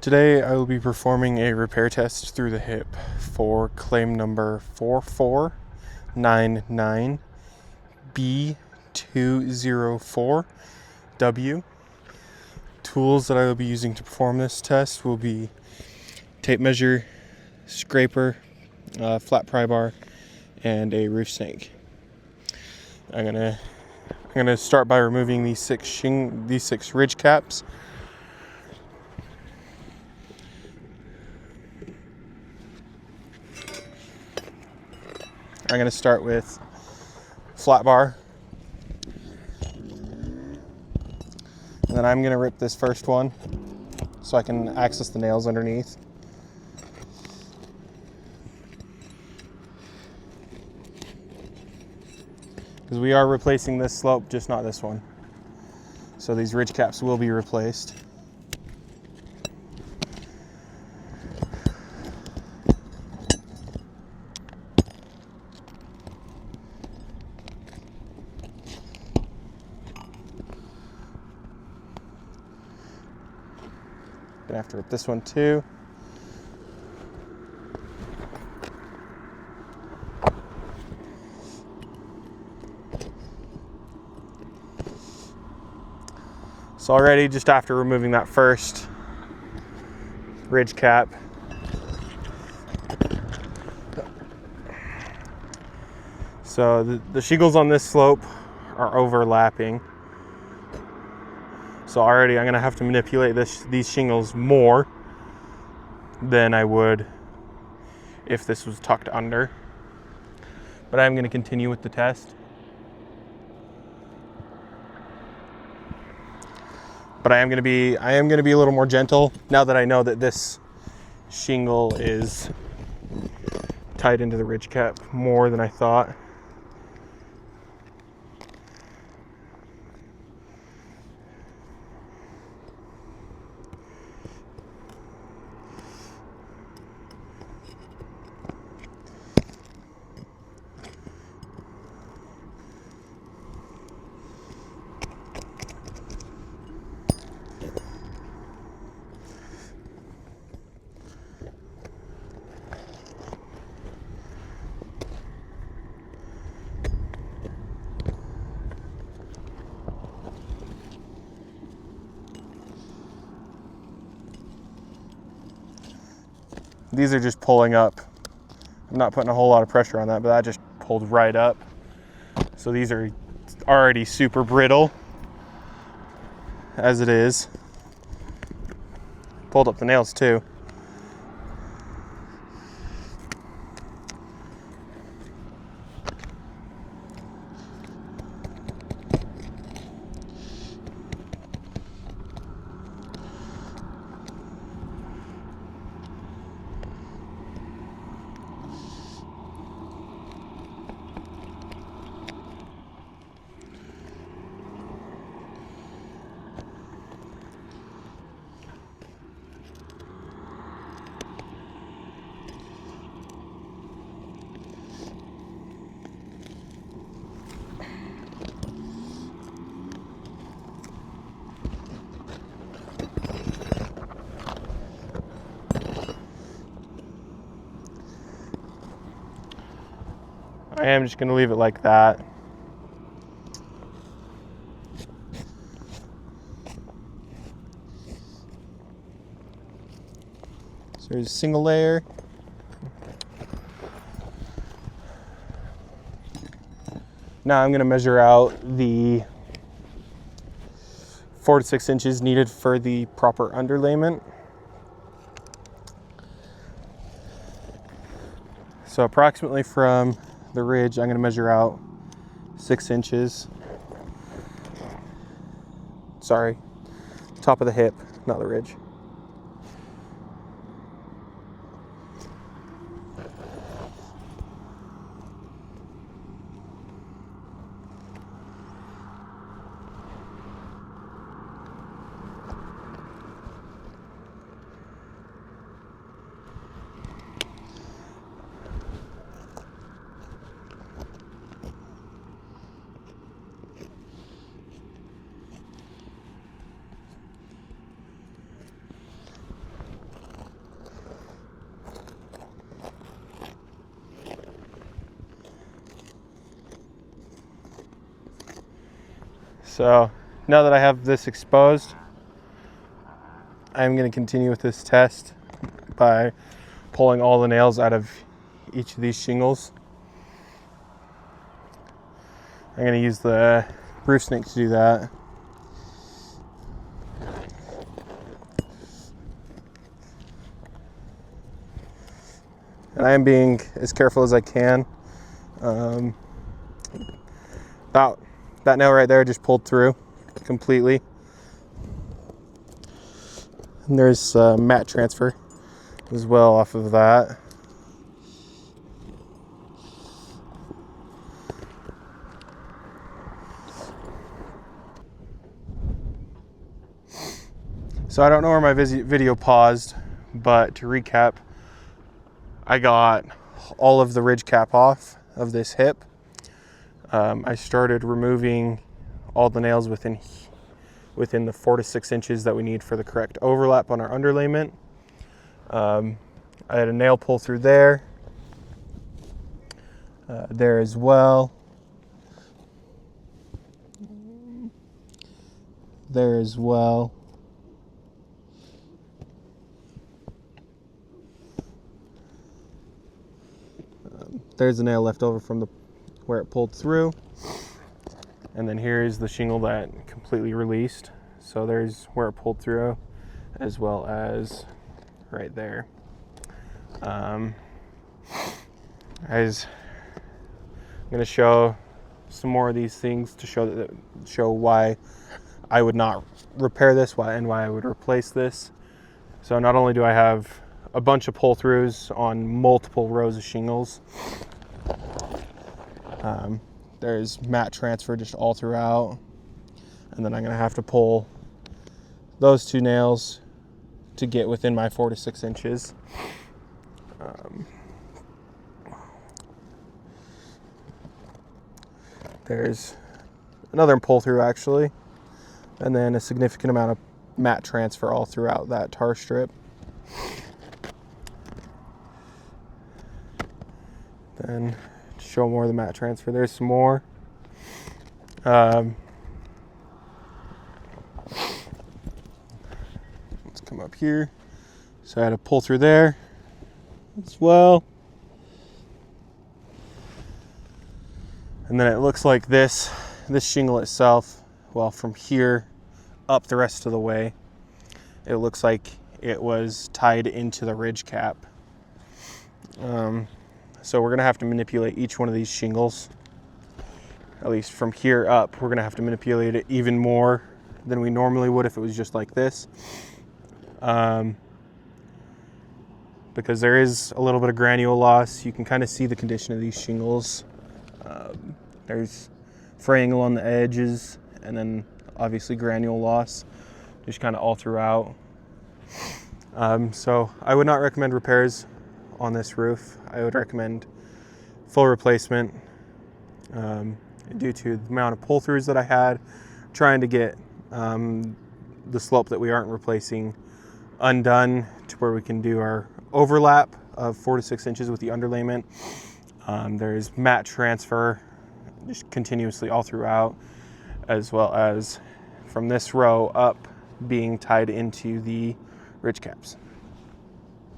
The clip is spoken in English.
Today I will be performing a repair test through the hip for claim number 4499B204W. Tools that I will be using to perform this test will be tape measure, scraper, flat pry bar, and a roof snake. I'm gonna start by removing these six ridge caps. I'm gonna start with flat bar, and then I'm gonna rip this first one so I can access the nails underneath. Because we are replacing this slope, just not this one. So these ridge caps will be replaced. Gonna have to rip this one too. So already, just after removing that first ridge cap, so the shingles on this slope are overlapping. So already I'm gonna have to manipulate these shingles more than I would if this was tucked under. But I'm gonna continue with the test. But I am gonna be a little more gentle now that I know that this shingle is tied into the ridge cap more than I thought. These are just pulling up. I'm not putting a whole lot of pressure on that, but that just pulled right up. So these are already super brittle as it is. Pulled up the nails too. I am just gonna leave it like that. So there's a single layer. Now I'm gonna measure out the 4 to 6 inches needed for the proper underlayment. So approximately from the ridge, I'm gonna measure out 6 inches. Sorry, top of the hip, not the ridge. So now that I have this exposed, I'm going to continue with this test by pulling all the nails out of each of these shingles. I'm going to use the roof snake to do that. And I am being as careful as I can. That nail right there just pulled through completely. And there's mat transfer as well off of that. So I don't know where my video paused, but to recap, I got all of the ridge cap off of this hip. I started removing all the nails within the 4 to 6 inches that we need for the correct overlap on our underlayment. I had a nail pull through there, there as well, there as well. There's a nail left over from where it pulled through. And then here is the shingle that completely released. So there's where it pulled through, as well as right there. I'm going to show some more of these things to show why I would not repair this, and why I would replace this. So not only do I have a bunch of pull throughs on multiple rows of shingles, there's mat transfer just all throughout, and then I'm going to have to pull those 2 nails to get within my 4 to 6 inches. There's another pull through actually, and then a significant amount of mat transfer all throughout that tar strip. Then show more of the mat transfer. There's some more. Let's come up here. So I had to pull through there as well. And then it looks like this shingle itself, well, from here up the rest of the way, it looks like it was tied into the ridge cap. So we're gonna have to manipulate each one of these shingles. At least from here up, we're gonna have to manipulate it even more than we normally would if it was just like this. Because there is a little bit of granule loss. You can kind of see the condition of these shingles. There's fraying along the edges, and then obviously granule loss, just kind of all throughout. So I would not recommend repairs on this roof. I would recommend full replacement due to the amount of pull throughs that I had, trying to get the slope that we aren't replacing undone to where we can do our overlap of 4 to 6 inches with the underlayment. There's mat transfer just continuously all throughout, as well as from this row up being tied into the ridge caps.